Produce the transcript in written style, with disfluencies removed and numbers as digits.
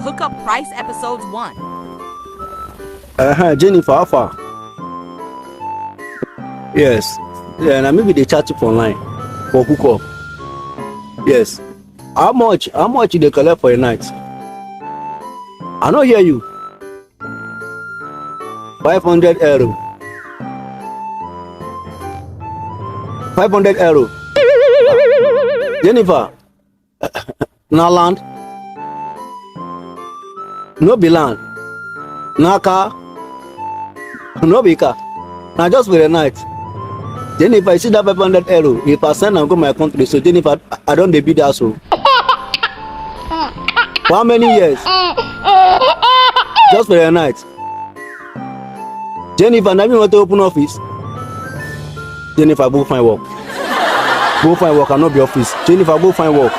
Hookup Price Episodes 1. Jennifer, how far? Yes. Yeah, and maybe they chat for online for hookup. Yes. How much they collect for a night? I don't hear you. 500 euro. 500 euro. Jennifer, no land, no be land, no car, no be car. Now just for a night. Jennifer, I see that 500 euro. If I send and go my country, so Jennifer, I don't be that so. For how many years? Just for a night. Jennifer, now you want to open office? Jennifer, go find work. Go find work and not be office. Jennifer, go find work.